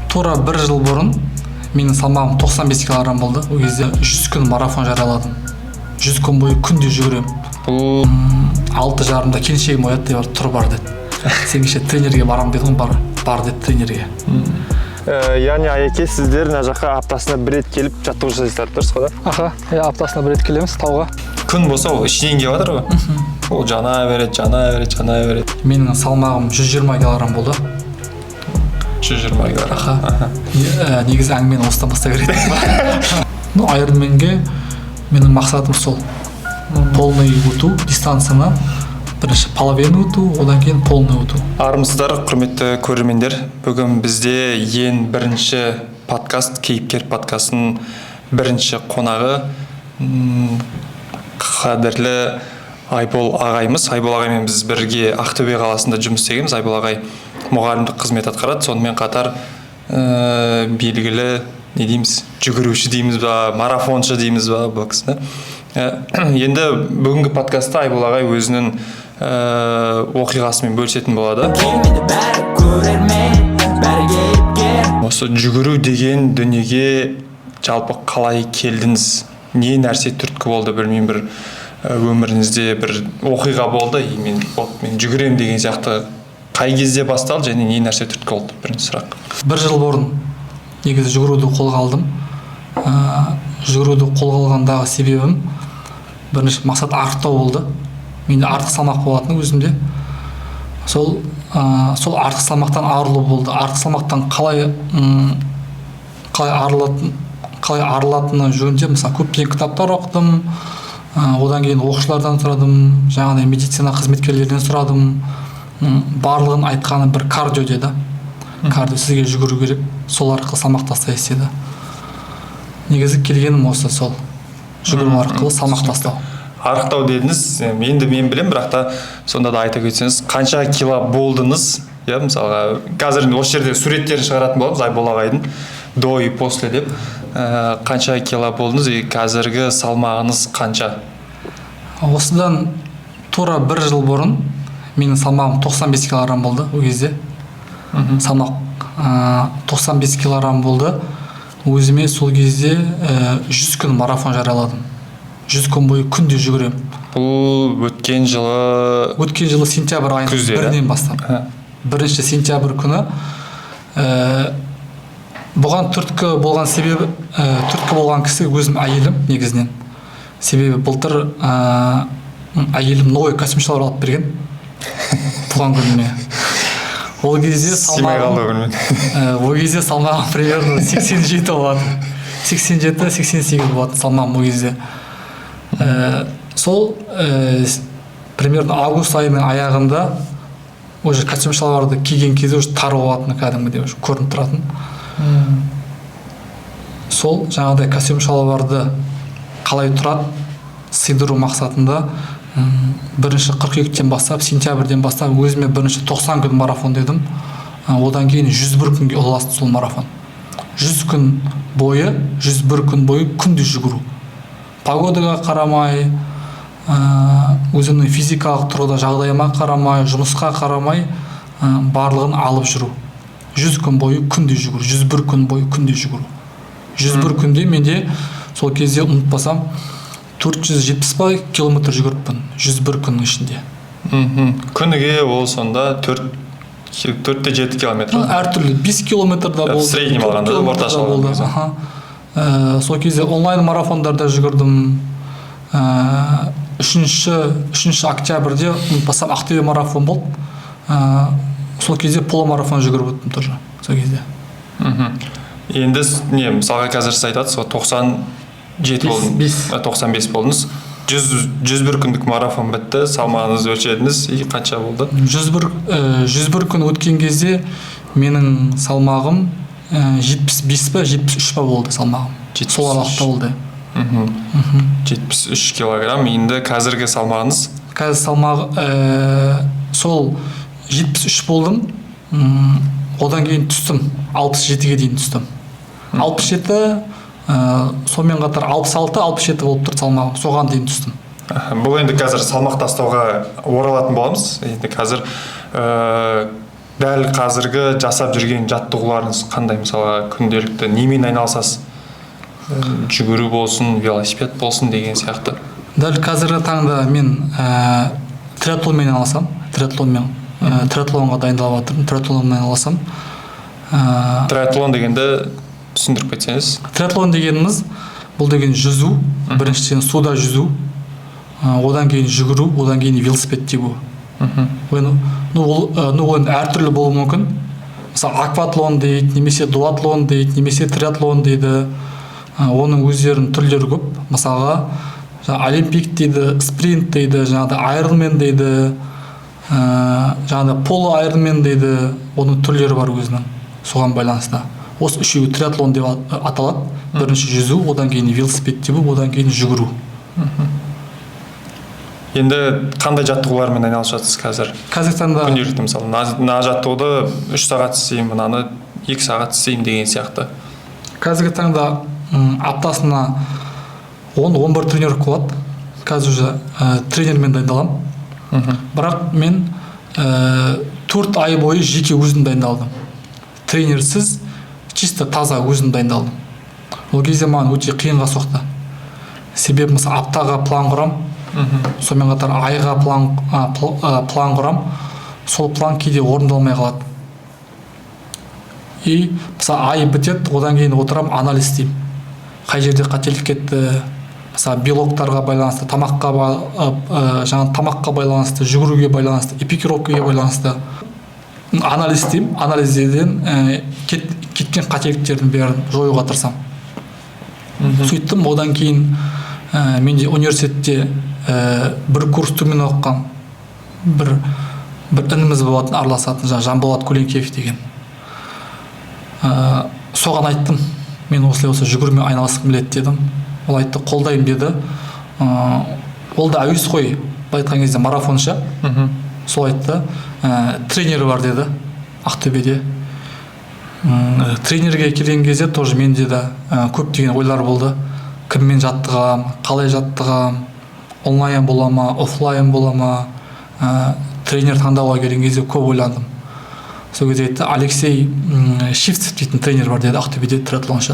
тура 1 жыл бұрын менің салмағым 95 килограмм болды. Ол кезде 100 күн марафон жарияладым. 100 күн бойы күнде жүгіремін. 6:30-да келіншегім оятты, тұр бар деді. Сен кеше тренерге барам дедің, бар деді тренерге. Яғни Аяке, сіздер мына жаққа аптасына 1 рет келіп жаттығу жасайсыздар, дұрыс қой да? Аха, аптасына 1 рет келеміз тауға. Күн болса ол ішінен келіп жатыр ғой. Ол жана береді. Менің салмағым 120 килограмм болды. 120 килограмм. Негізі әңгімені осыдан бастау керек. Айронменге менің мақсатым сол. Полный өту, дистанцияны бірінші половину өту, одан кейін полный өту. Армысыздар, құрметті көрермендер. Бүгін бізде ең бірінші подкаст, кейіпкер подкастының бірінші қонағы қадірлі Айбол ағайымыз. Айбол ағаймен біз бірге Ақтөбе қаласында жұмыс істегенбіз. Айбол ағай мұғалімдік қызмет атқарады. Сонымен қатар белгілі не дейміз, жүгіруші дейміз ба, марафоншы дейміз ба бұл кісі. Енді бүгінгі подкастта Айбол ағай өзінің оқиғасымен бөлісетін болады. Осы жүгіру деген дүниеге жалпы қалай келдіңіз? Не нәрсе түрткі болды, білмеймін, бір өміріңізде бір оқиға болды, мен жүгірем деген сияқты қай кезде басталды және не нәрсе түрткі болды? Бірінші сұрақ. 1 жыл бұрын негізі жүгіруді қолға алдым. Жүгіруді қолға алғандағы себебім бірінші мақсат артықтау болды. Менде артық салмақ болатын өзімде. Сол артық салмақтан арылу болды. Артық салмақтан қалай арылатыны жөнінде мысалы көптеген кітаптар оқыдым. Одан кейін оқушылардан сұрадым, жаңағыдай медицина қызметкерлерінен сұрадым. Барлығын айтқаны бір кардио деді. Кардио сізге жүгіру керек, сол арқылы салмақ тастайсыз деді. Негізі келгенім осы сол. Жүгіру арқылы салмақ тастау. Арықтау дедіңіз, енді мен білем, бірақ та сонда да айта кетсеңіз, қанша кило болдыңыз? Мысалға, қазір осы жерде суреттерін шығаратын боламыз, Айбол ағайдың до и после деп. Қанша кило болдыңыз и қазіргі салмағыңыз қанша? Осыдан тура 1 жыл бұрын менің салмағым 95 килограмм болды ол кезде. Салмақ 95 килограмм болды. Өзіме сол кезде 100 күн марафон жарияладым. 100 күн бойы күнде жүгірем. Бұл өткен жылы сентябрь айының күзде, 1-нен бастап. 1 сентябрь күні бұған түрткі болған себебі, түрткі болған кісі өзім әйелім негізінен. Себебі былтыр әйелім новый костюмшалар алып берген. Туған күніме. Ол кезде салмағым примерно 87 болады. 87-88 болады салмағым ол кезде. Сол примерно август айының аяғында уже костюм шалбарды киген кезде уже тар болатын, кәдімгідей уже көрініп тұратын. Сол жаңағыдай костюм шалбарды қалай тұрады сыйдыру мақсатында 1 қыркүйектен бастап, сентябрьден бастап өзіме 90 күн марафон дедім. Одан кейін 101 күнге ұласты сол марафон. 101 күн бойы күнде жүгіру. Погодаға қарамай, өзімнің физикалық тұрғыда жағдайыма қарамай, жұмысқа қарамай барлығын алып жүру. 100 күн бойы күнде жүгіру, 101 күн бойы күнде жүгіру. 101 күнде менде сол кезде ұмытпасам 470 километр жүгіріппін 101 күннің ішінде. Күніге ол сонда 4-7 километр. Әртүрлі 5 километр да болды. Среднем алғанда орташа болды. Сол кезде онлайн марафондарда жүгірдім. 3 октябрьде ұмытпасам Ақтөбе марафон болды. Сол кезде полумарафон жүгіріп өттім тоже. Сол кезде. Енді мысалға қазір сіз айтасыз, 95 болдыңыз. 101 күндік марафон бітті, салмағыңыз өлшедіңіз, қанша болды? 101 күн өткен кезде менің салмағым 75-73 болды салмағым. Сол аралықта болды. 73 килограмм. Енді қазіргі салмағыңыз? Қазір салмағы сол 73 болдым. Одан кейін түстім. 67-ге дейін түстім. 67, сонымен қатар 66-67 болып тұр салмағым. Соған дейін түстім. Бұл енді қазір салмақ тастауға оралатын боламыз. Енді қазір дәл қазіргі жасап жүрген жаттығуларыңыз қандай? Мысалға күнделікті немен айналысасыз? Жүгіру болсын, велосипед болсын деген сияқты. Дәл қазіргі таңда мен триатлонмен айналысам. Триатлонға дайындалып жатырмын. Триатлонмен айналысам. Триатлон дегенді түсіндіріп кетсеңіз? Триатлон дегеніміз бұл деген жүзу, біріншіден суда жүзу, одан кейін жүгіру, одан кейін велосипед тебу. Ол әртүрлі болуы мүмкін. Мысалы акватлон дейді, немесе дуатлон дейді, немесе триатлон дейді. Оның өздерінің түрлері көп. Мысалға олимпик дейді, спринт дейді, айронмен дейді, поло айронмен дейді. Оның түрлері бар өзінің. Соған байланысты. Осы үшеуі триатлон деп аталады. Бірінші жүзу, одан кейін велосипед тебу, одан кейін жүгіру. Енді қандай жаттығулармен айналысып жатсыз қазір? Қазіргі таңда күнделікті мысалы мына жаттығуды 3 сағат істеймін, мынаны 2 сағат істеймін деген сияқты. Қазіргі таңда аптасына 10-11 тренировка болады. Қазір уже тренермен дайындаламын. Бірақ мен 4 ай бойы жеке өзім дайындалдым. Тренерсіз, чисто таза өзім дайындалдым. Ол кезде маған өте қиынға соқты. Себебі мысалы аптаға план құрам, сонымен қатар айға план құрам, сол план кейде орындалмай қалады. И мысалы ай бітеді, одан кейін отырам, анализ істеймін. Қай жерде қателік кетті, мысалы белоктарға байланысты, тамаққа байланысты, жүгіруге байланысты, эпикировкаға байланысты анализ істеймін. Анализден кеткен қателіктердің бәрін жоюға тырысам. Сөйттім, одан кейін менде университетте бір курс төмен оқыған бір ініміз болатын, араласатын, Жанболат Куленкеев деген. Соған айттым, мен осылай жүгірумен айналысқым келеді дедім. Ол айтты, қолдаймын деді. Ол да әуес қой, былай айтқан кезде марафоншы. Сол айтты, тренері бар деді Ақтөбеде. Тренерге келген кезде тоже менде де көптеген ойлар болды. Кіммен жаттығам, қалай жаттығам, онлайн бола ма, офлайн бола ма, тренер таңдауға келген кезде көп ойландым. Сол кезде айтты, Алексей Шивцев дейтін тренер бар деді, Ақтөбеде триатлоншы.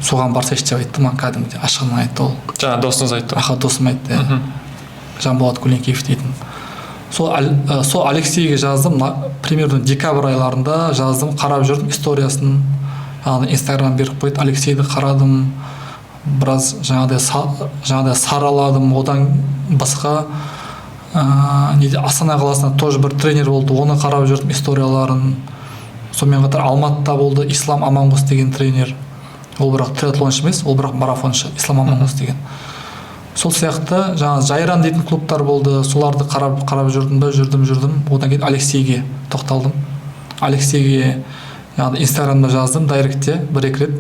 Соған барсайшы деп айтты, маған кәдімгідей ашығынан айтты ол. Жаңа досыңыз айтты. Досым айтты. Жанболат Куленкеев дейтін. Сол Алексейге жаздым, примерно декабрь айларында жаздым, қарап жүрдім историясын. Инстаграм беріп қойды, Алексейді қарадым, біраз жаңағыдай сараладым. Одан басқа Астана қаласында тоже бір тренер болды, оны қарап жүрдім историяларын. Сонымен қатар Алматыда болды Ислам Аманғос деген тренер. Ол бірақ триатлоншы емес, ол бірақ марафоншы, Ислам Аманғос деген. Сол сияқты Жайран дейтін клубтар болды, соларды қарап жүрдім. Одан кейін Алексейге тоқталдым. Алексейге инстаграмда жаздым, дайректте бір-екі рет.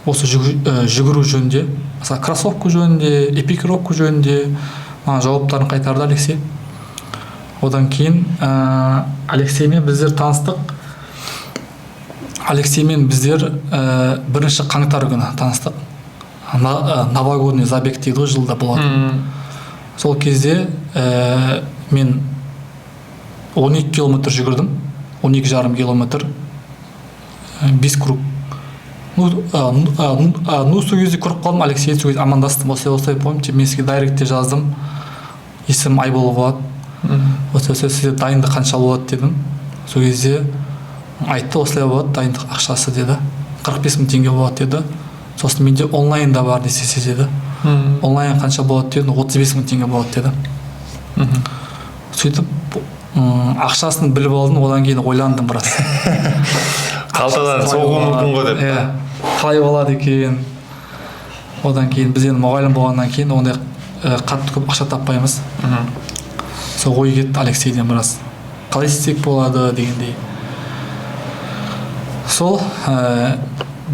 Осы жүгіру жөнінде, мысалы кроссовка жөнінде, эпикировка жөнінде жауаптарын қайтарды Алексей. Одан кейін Алексеймен біздер таныстық. Алексеймен біздер 1 қаңтар күні таныстық. Новогодний забег дейді ғой, жылда болады. Сол кезде мен 12 километр жүгірдім, 12,5 километр, 5 круг. Сол кезде көріп қалдым, Алексей сол кезде амандастым, осылай помните, мен сізге дайректте жаздым, есім Айбол болады, осылай сізде дайындық қанша болады дедім. Сол кезде айтты, осылай болады, дайындық ақшасы деді, 45 мың теңге болады деді. Сосын менде онлайн да бар десе деді. Онлайн қанша болады деді, 35 мың теңге болады деді. Сөйтіп ақшасын біліп алдым, одан кейін ойландым біраз. Қалтадан соғуы мүмкін ғой деп. Қалай болады екен. Одан кейін біз енді мұғалім болғаннан кейін ондай қатты көп ақша таппаймыз. Сол ой кетті Алексейден біраз. Қалай істесек болады дегендей. Сол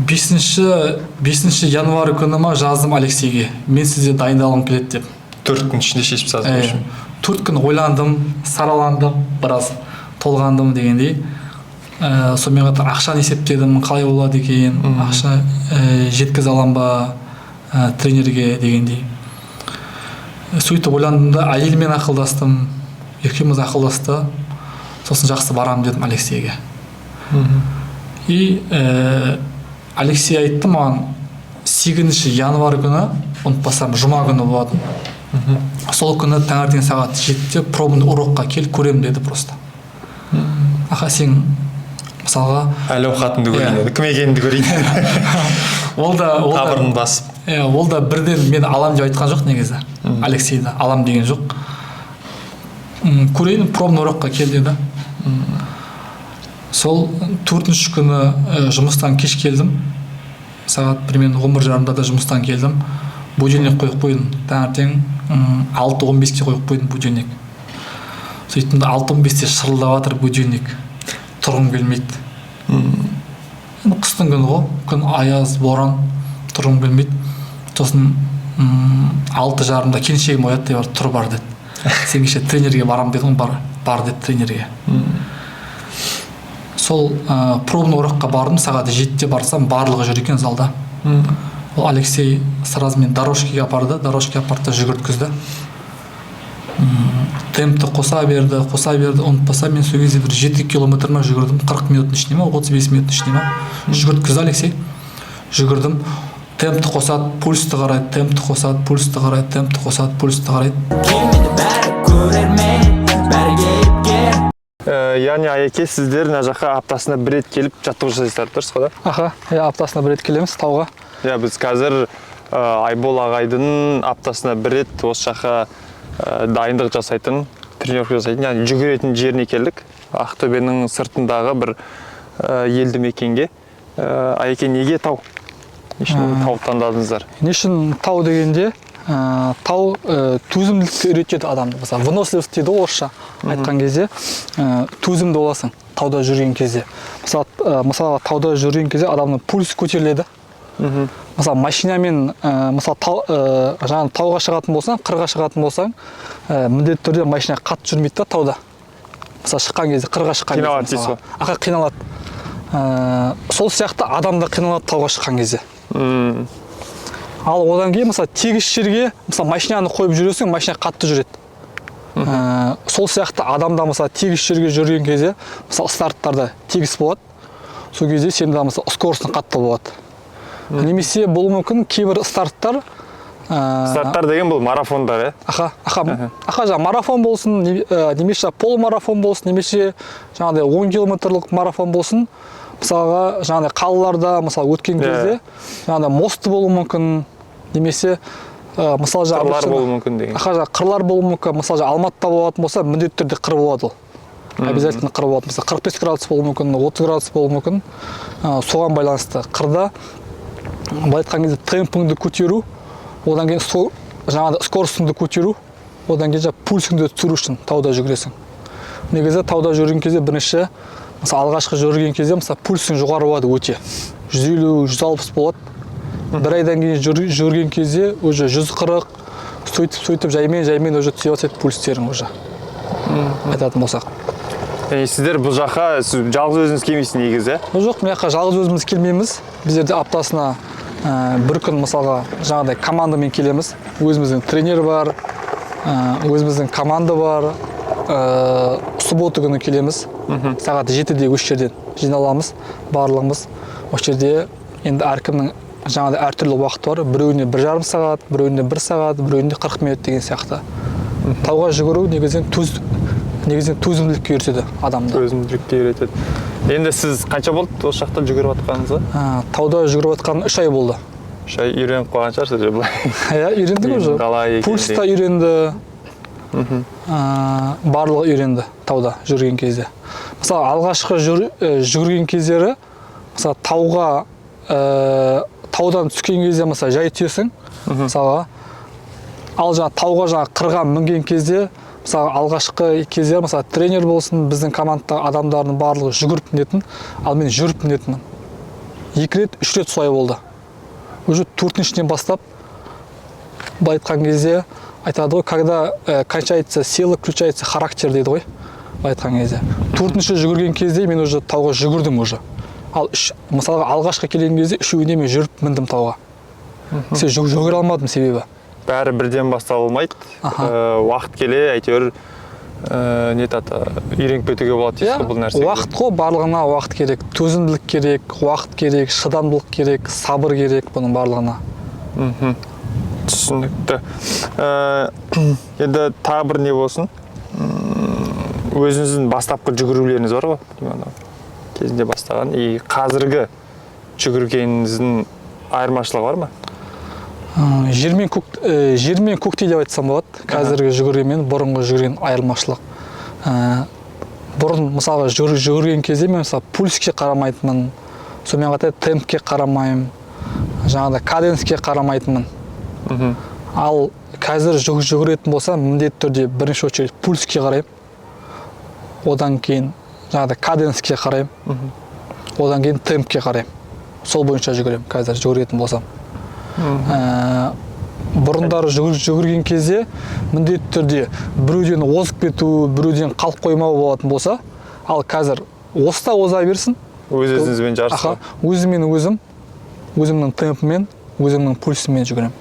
5 январь күні ма жаздым Алексейге. Мен сізде дайындалғым келеді деп. 4 күн ішінде шешіп тастадыңыз. 4 күн ойландым, сараландым, біраз толғандым дегендей. Сонымен қатар ақшаны есептедім, қалай болады екен, ақша жеткізе алам ба тренерге дегендей. Сөйтіп ойландым да, әйелмен ақылдастым, екеуміз ақылдасты. сосын жақсы барамын дедім Алексейге. И Алексей айтты маған 8 январь күні, ұмытпасам жұма күні болатын. Сол күні таңертең сағат 7-те пробный урокқа кел, көрем деді просто. Аха, сен мысалға әлі оқатынды көрейін еді, кім екенімді көрейін. Қабырын басып. Ол да бірден мен алам деп айтқан жоқ негізі. Алексейді алам деген жоқ. Көрейін, пробный урокқа кел деді. Сол 4-ші күні жұмыстан кеш келдім. Сағат примерно 11:30-да да жұмыстан келдім. Будильник қойып қойдым. Таңертең 6:15-ке қойып қойдым будильник. Сөйттім де 6:15-те шырылдап жатыр будильник. Тұрғым келмейді. Қыстың күні ғой, күн аяз, боран, тұрғым келмейді. Сосын 6:30-да келіншегім оятты, тұр бар деді. Сен кеше тренерге барам дедім, бар деді тренерге. Сол пробный урокқа бардым, сағат 7-те барсам, барлығы жүр екен залда. Ол Алексей сразу мен дорожкеге апарды жүгірткізді. Темпті қоса берді, ұмытпасам мен сол кезде бір 7 километр ма жүгірдім, 40 минуттың ішіне ма, 35 минуттың ішіне ма, жүгірткізді Алексей. Жүгірдім, темпті қосады, пульсті қарайды, темпті қосады, пульсті қарайды, темпті қосады, пульсті қарайды. Яғни Аяке, сіздер мына жаққа аптасына бір рет келіп жаттығу жасайсыздар, дұрыс қой да? Аха, аптасына бір рет келеміз тауға. Біз қазір Айбол ағайдың аптасына бір рет осы жаққа дайындық жасайтын, тренировка жасайтын, яғни жүгіретін жеріне келдік. Ақтөбенің сыртындағы бір елді мекенге. Аяке, неге тау? Нешін тау таңдадыңыздар? Нешін тау дегенде, тау төзімділікті үйретеді адамды. Мысалы, выносливость дейді орысша айтқан кезде, төзімді боласың тауда жүрген кезде. Мысалы, тауда жүрген кезде адамның пульс көтеріледі. Мысалы, машинамен, жаңағы тауға шығатын болсаң, қырға шығатын болсаң, міндетті түрде машина қатты жүрмейді да тауда. Мысалы, шыққан кезде, қырға шыққан кезде. Қиналады дейсіз ғой? Аха, қиналады. Сол сияқты адам да қиналады тауға шыққан кезде. Ал одан кейін, мысалы, тегіс жерге, мысалы, машинаны қойып жүресің, машина қатты жүреді. Сол сияқты адамда, мысалы, тегіс жерге жүрген кезде, мысалы, старттарда тегіс болады. Сол кезде сенде, мысалы, скоростың қатты болады. Немесе болуы мүмкін кейбір старттар. Старттар деген бұл марафондар, Аха, жаңа марафон болсын, немесе полумарафон болсын, немесе жаңағыдай 10 километрлік марафон болсын. Мысалға, жаңағыдай қалаларда, мысалы, өткен кезде, жаңағыдай мосты болуы мүмкін, немесе мысалы, қырлар болуы мүмкін деген. Аха, қырлар болуы мүмкін. Мысалы, Алматыда болатын болса, міндетті түрде қыр болады ол. Обязательно қыр болады. Мысалы, 45 градус болуы мүмкін, 30 градус болуы мүмкін. Соған байланысты қырда былай айтқан кезде темпіңді көтеру, одан кейін жаңағыдай скоростыңды көтеру, одан кейін пульсіңді түсіру үшін тауда жүгіресің. Негізі тауда жүрген кезде бірінші, мысалы, алғашқы жүрген кезде, мысалы, пульсің жоғары болады өте. 150-160 болады. Бір айдан кейін жүрген кезде уже 140, сөйтіп жаймен уже түсе бастайды пульстерің уже. Айтатын болсақ. Сіздер бұл жаққа жалғыз өзіңіз келмейсіз негізі? Жоқ, мен жаққа жалғыз өзіміз келмейміз. Біздерде аптасына бір күн, мысалға, жаңағыдай командамен келеміз. Өзіміздің тренер бар, өзіміздің команда бар. Суббота күні келеміз. Сағат 7-де осы жерден жиналамыз, барлығымыз. Осы жерде енді әркімнің жаңағыдай әртүрлі уақыты бар. Біреуіне 1,5 сағат, біреуіне 1 сағат, біреуіне 40 минут деген сияқты. Тауға жүгіру негізінен төзімділікке үйретеді адамды. Төзімділікке үйретеді. Енді сіз қанша болды осы жақта жүгіріп жатқаныңызға? Тауда жүгіріп жатқаным 3 ай болды. 3 ай үйреніп қойған шығарсыз же былай? Иә, үйрендік уже. Пульс та үйренді. Барлығы үйренді тауда жүрген кезде. Мысалы, алғашқы жүгірген кездері, мысалы, таудан түскен кезде, мысалы, жай түсесің, мысалға. Ал тауға қырға мінген кезде, мысалы, алғашқы кездері, мысалы, тренер болсын, біздің командада адамдардың барлығы жүгіріп мінетін, ал мен жүріп мінетінмін. 2 рет, 3 рет солай болды. Уже 4-шіден бастап, былай айтқан кезде айтады ғой, когда кончается сила, включается характер дейді ғой, былай айтқан кезде. 4-ші жүгірген кезде мен уже тауға жүгірдім уже. Ал мысалға алғашқы келген кезде 3-уіне мен жүріп міндім тауға. Сен жүгіре алмадым себебі. Бәрі бірден басталмайды. Уақыт келе, әйтеуір не айтады, үйреніп кетуге болады дейсіз ғой бұл нәрсеге. Уақыт қой, барлығына уақыт керек, төзімділік керек, уақыт керек, шыдамдылық керек, сабыр керек бұның барлығына. Түсінікті. Енді тағы бір не болсын, өзіңіздің бастапқы жүгірулеріңіз бар ғой, кезінде бастаған, қазіргі жүгіргеніңіздің айырмашылығы бар ма? Жер мен көктей деп айтсам болады. Қазіргі жүгірген, бұрынғы жүгірген айырмашылық. Бұрын мысалға жүгірген кезде мен мысалы пульске қарамайтынмын, сонымен қатар темпке қарамаймын, жаңағыда каденске қарамайтынмын. Ал қазір жүгіретін болсам, міндетті түрде бірінші очередь пульске қараймын, одан кейін жаңағыда каденске қараймын, одан кейін темпке қараймын. Сол бойынша жүгіремін қазір жүгіретін болсам. Бұрындары жүгірген кезде міндетті түрде біреуден озып кету, біреуден қалып қоймау болатын болса, ал қазір оста оза берсін. Өз-өзіңізбен жарысқа. Өзіммен өзім, өзімнің темпімен, өзімнің пульсімен жүгірем.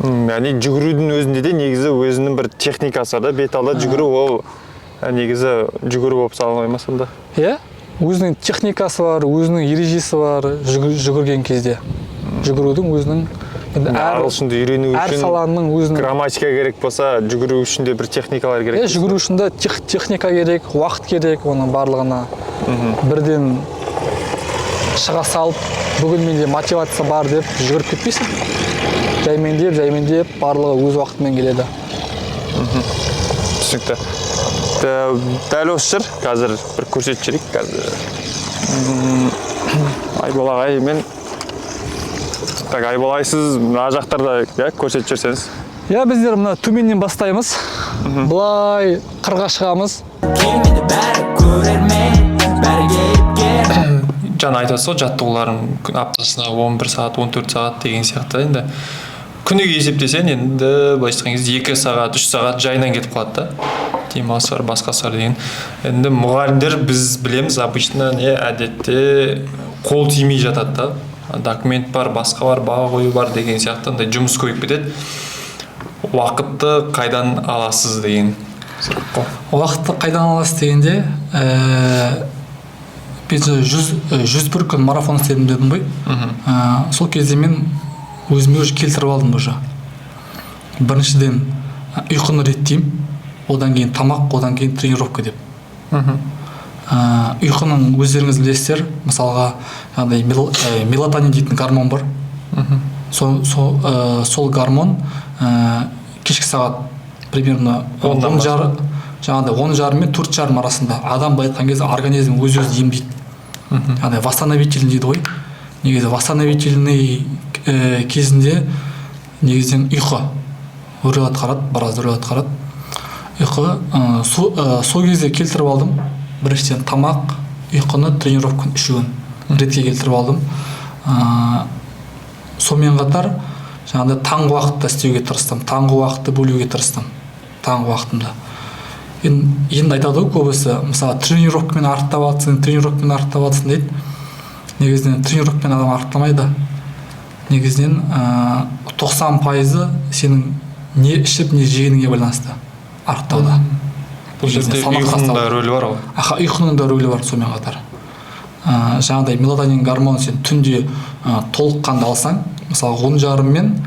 Яғни жүгірудің өзінде де негізі өзінің бір техникасы бар да, бет алда жүгіру ол негізі жүгіру болып саналмай ма сонда? Иә, өзінің техникасы бар, өзінің ережесі бар жүгірген кезде. Жүгірудің өзінің ағылшынды үйрену әр үшін саланың өзінің грамматика керек болса, жүгіру үшін де бір техникалар керек. Жүгіру үшін де техника керек, уақыт керек, оның барлығына. Бірден шыға салып, бүгін менде мотивация бар деп жүгіріп кетпейсің. Жаймендеп, барлығы өз уақытымен келеді. Түсінікті. Дәл осы жер, қазір бір көрсетіп жіберейік. Айбол ағай, Айболай, сіз мына жақтарда көрсетіп жүрсеңіз. Біздер мына төменнен бастаймыз. Бұлай қырға шығамыз. Жаңа айтасыз ғой, жаттығуларың аптасына 11 сағат, 14 сағат деген сияқты. Енді күніге есептесең, енді былай айтқан кезде 2 сағат, 3 сағат жайынан кетіп қалады да. Демалыс бар, басқасы бар деген. Енді мұғалімдер біз білеміз, обычно әдетте қол тимей жатады да. Документ бар, басқа бар, баға қою бар деген сияқты жұмыс көйіп кетеді. Уақытты қайдан аласыз деген сұрақ қой. Уақытты қайдан аласыз дегенде, біз 101 күн марафон істедім дедім ғой. Сол кезде мен өзіме уже келтіріп алдым уже. Біріншіден ұйқыны реттеймін, одан кейін тамақ, одан кейін тренировка деп. Ұйқының өздеріңіз білесіздер, мысалға мелатонин дейтін гормон бар. Сол гормон кешкі сағат примерно 10:30 мен 4:30 арасында адам былай айтқан кезде организм өз-өзін емдейді. Восстановительный дейді ғой. Негізі восстановительный кезінде негізінен ұйқы рөл атқарады, біраз рөл атқарады. Ұйқы сол кезде келтіріп алдым. Біріншіден тамақ, ұйқыны, тренировканы үшеуін ретке келтіріп алдым. Сонымен қатар жаңағыда таңғы уақытта істеуге тырыстым, таңғы уақытты бөлуге тырыстым, таңғы уақытымда. Енді айтады ғой көбісі, мысалы тренировкамен арықтап алсың дейді. Негізінен тренировкамен адам арықтамайды. Негізінен 90% сенің не ішіп, не жегеніңе байланысты арықтауда. Бұл жерде ұйқының да рөлі бар ғой. Ұйқының да рөлі бар сонымен қатар. Жаңағыдай мелатонин гормоны сен түнде толыққанды алсаң, мысалы 10:30 мен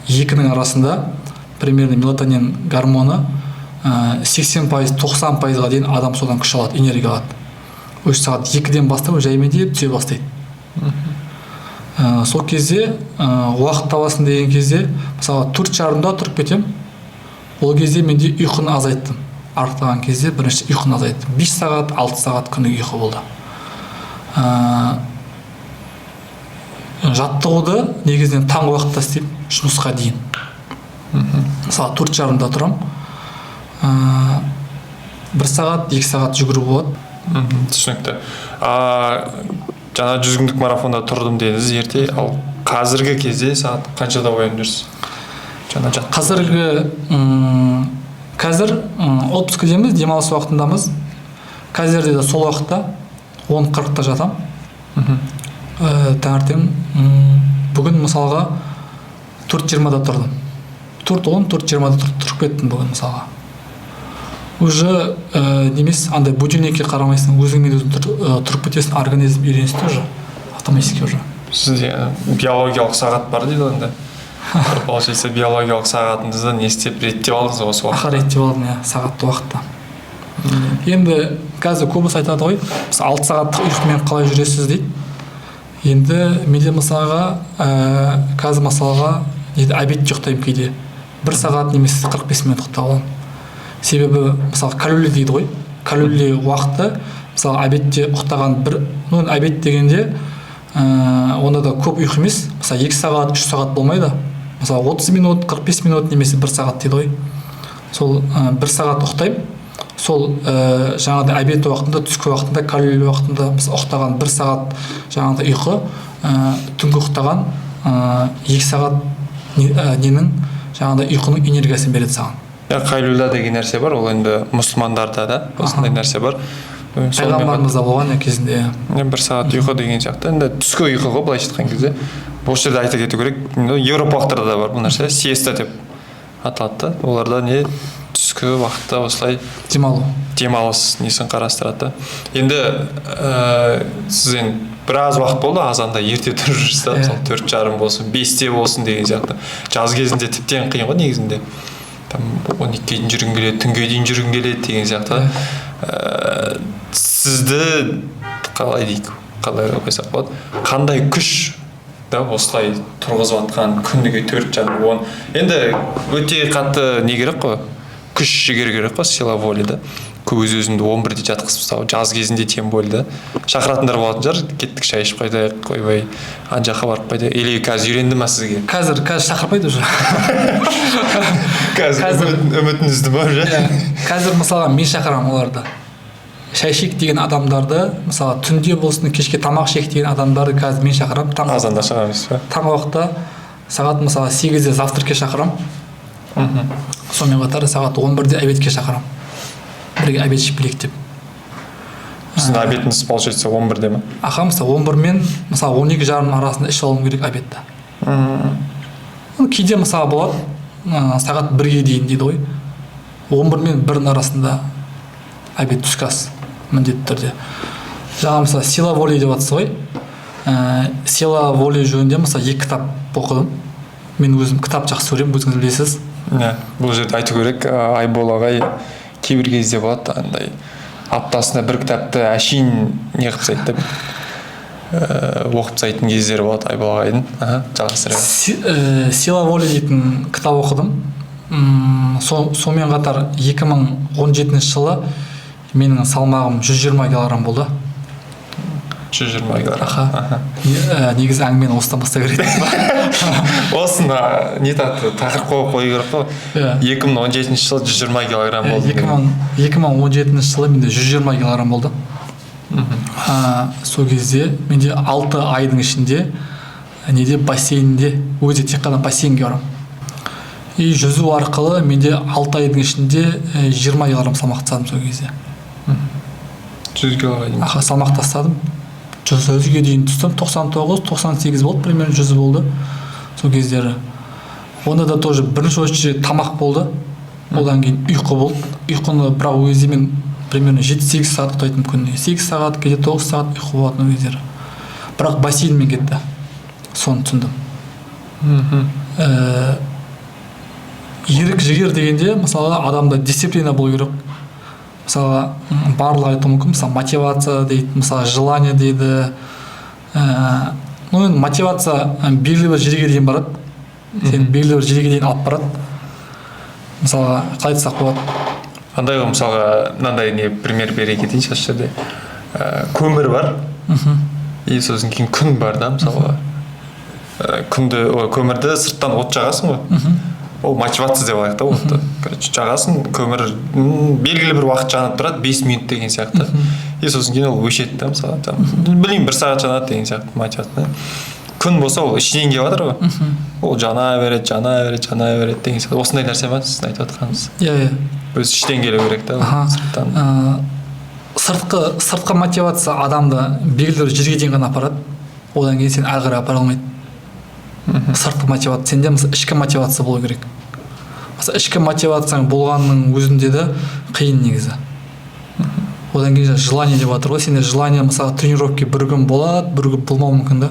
2-ның арасында примерно мелатонин гормоны 80%, 90%-ға дейін адам содан күш алады, энергия алады. Өз сағат 2-ден бастап жаймендеп түсе бастайды. Сол кезде уақыт табасын деген кезде, мысалы 4:30-да тұрып кетем, ол кезде менде ұйқыны азайттым. Арықтаған кезде бірінші ұйқыны азайттым. 5 сағат, 6 сағат күніге ұйқы болды. Жаттығуды негізінен таңғы уақытта істеймін, жұмысқа дейін. Мысалы 4:30-да тұрам, 1 сағат, 2 сағат жүгіру болады. Түсінікті. Жаңа 100 күндік марафонда тұрдым дедіңіз ерте, ал қазіргі кезде сағат қаншада оянып жүрсіз? Қазір отпускідеміз, демалыс уақытындамыз. Қазірде де сол уақытта 10:40-та жатам. Таңертең бүгін мысалға 4:20-да тұрдым. 4:10, 4:20-да тұрып кеттім бүгін мысалға. уже немес андай будильникке қарамайсың, өзіңмен өзің тұрып кетесің, организм үйреністі уже автоматически уже. Сізде биологиялық сағат бар дейді онда. Получается, биологиялық сағатыңызды не істеп реттеп алдыңыз осы уақытта? Реттеп алдым, иә, сағатты уақытта. Енді қазір көбісі айтады ғой, 6 сағаттық ұйқымен қалай жүресіз дейді. Енді менде мысалға қазір мысалға обед ұйықтаймын кейде. 1 сағат немесе 45 минут ұйықтап аламын. Себебі мысалы калюли дейді ғой. Калюли уақыты мысалы обедте ұйықтаған обед дегенде онда да көп ұйқы емес. Мысалы 2 сағат, 3 сағат болмайды. Мысалы 30 минут, 45 минут немесе 1 сағат дейді ғой. Сол 1 сағат ұйықтаймын. Сол жаңағыдай обед уақытында, түскі уақытында, калюли уақытында ұйықтаған 1 сағат жаңағыдай ұйқы, түнгі ұйықтаған 2 сағат ненің жаңағыдай ұйқының энергиясын береді саған. Калюля деген нәрсе бар, ол енді мұсылмандарда да осындай нәрсе бар. Пайғамбарымызда болған кезінде. 1 сағат ұйқы деген сияқты. Енді түскі ұйқы ғой былайша айтқан кезде. Осы жерде айта кету керек, еуропалықтарда да бар бұл нәрсе, сиеста деп аталады. Оларда не түскі уақытта осылай демалыс несін қарастырады. Енді сіз енді біраз уақыт болды азанда ерте тұрып жүрсіз, мысалы 4:30 болсын, 5-те болсын деген сияқты. Жаз кезінде тіптен қиын ғой негізінде. Там 12-ге дейін жүргің келеді, түнге дейін жүргің келеді деген сияқты. Сізді қалай дейік, қалай қойсақ болады, қандай күш осылай тұрғызып атқан күніге 4:30-10. Енді өте қатты не керек қой, күш жігер керек қой, сила воли да. Өз-өзімді 11-де жатқызып тастау, жаз кезінде тем более да. Шақыратындар болатын шығар, кеттік шай ішіп қайтайық, қойбай, ана жаққа барып қайтайық. Или қазір үйренді ма сізге? Қазір шақырпайды уже. Қазір үмітін үзді ма уже? Қазір мысалға мен шақырамын оларды. Шай ішейік деген адамдарды, мысалы түнде болсын, кешке тамақ ішейік деген адамдарды қазір мен шақырамын. Азанда шақырамыз ба? Таңғы уақытта сағат мысалы 8-де завтракке шақырамын. Сонымен қатар сағат 11-де обедке шақырамын. Бірге обед ішіп білейік деп. Сіздің обедіңіз получается 11-де ме? Аха, мысалы 11 мен мысалы 12:30 арасында ішіп алуым керек обедті. Кейде мысалы болады, сағат 1-ге дейін дейді ғой. 11 мен 1 арасында обед түскі ас міндетті түрде. Жаңа мысалы сила воли деп жатсыз ғой. Сила воли жөнінде мысалы 2 кітап оқыдым. Мен өзім кітап жақсы көремін, өзіңіз білесіз. Бұл жерде айту керек, Айбол ағай кейбір кезде болады, андай аптасына 1 кітапты әшейін не қылып тастайды деп оқып тастайтын кездері болады Айбол ағайдың. Жалғастыра. Сила воли дейтін кітап оқыдым. Сонымен қатар 2017 жылы менің салмағым 120 килограмм болды. 120 килограмм. Негізі әңгімені осыдан бастау керек. Осыны не тақырып қою керек қой. 2017 жылы 120 килограмм болды. 2017 жылы менде 120 килограмм болды. Сол кезде менде 6 айдың ішінде неде бассейнде, өзі тек қана бассейнге барамын. И жүзу арқылы менде 6 айдың ішінде 20 килограмм салмақ тастадым сол кезде. 100 килограмм. Салмақ тастадым. 100-ге дейін түстім, 99-98 болды, примерно 100 болды сол кездері. Онда да тоже бірінші очередь тамақ болды, одан кейін ұйқы болды. Ұйқыны бірақ өзі мен примерно 7-8 сағат ұйықтайтын күніне. 8 сағат, кейде 9 сағат ұйқы болатын кездері. Бірақ бассейнмен кетті. Соны түсіндім. Ерік жігер дегенде, мысалы адамда дисциплина болу керек. Мысалы барлығы айтуы мүмкін, мысалы мотивация дейді, мысалы желание дейді. Мотивация белгілі бір жерге дейін барады. Сені белгілі бір жерге дейін алып барады. Мысалға қалай айтсақ болады? Андай ғой, мысалға мынандай не пример бере кетейінші осы жерде. Көмір бар. И сосын кейін күн бар да, мысалға. Көмірді сырттан от жағасың ғой. Ол мотивация деп алайық та отты. Жағасын, көмір белгілі бір уақыт жанып тұрады, 5 минут деген сияқты. И сосын кейін ол өшеді да, мысалы. Білмеймін, 1 сағат жанады деген сияқты мотивация. Күн болса ол ішінен келіп жатыр ғой. Ол жана береді деген сияқты. Осындай нәрсе ма сіздің айтып жатқаныңыз? Иә. Өз іштен келу керек та. Сыртқы мотивация адамды белгілі бір жерге дейін ғана апарады. Одан кейін сен әрі қарай апара алмайды. Сыртқы мотивация, сенде ішкі мотивация болу керек. мысалы ішкі мотивацияң болғанның өзінде де қиын негізі. Одан кейін желание деп жатыр ғой, сенде желание мысалы тренировка бір күн болады, бір күн болмауы мүмкін да.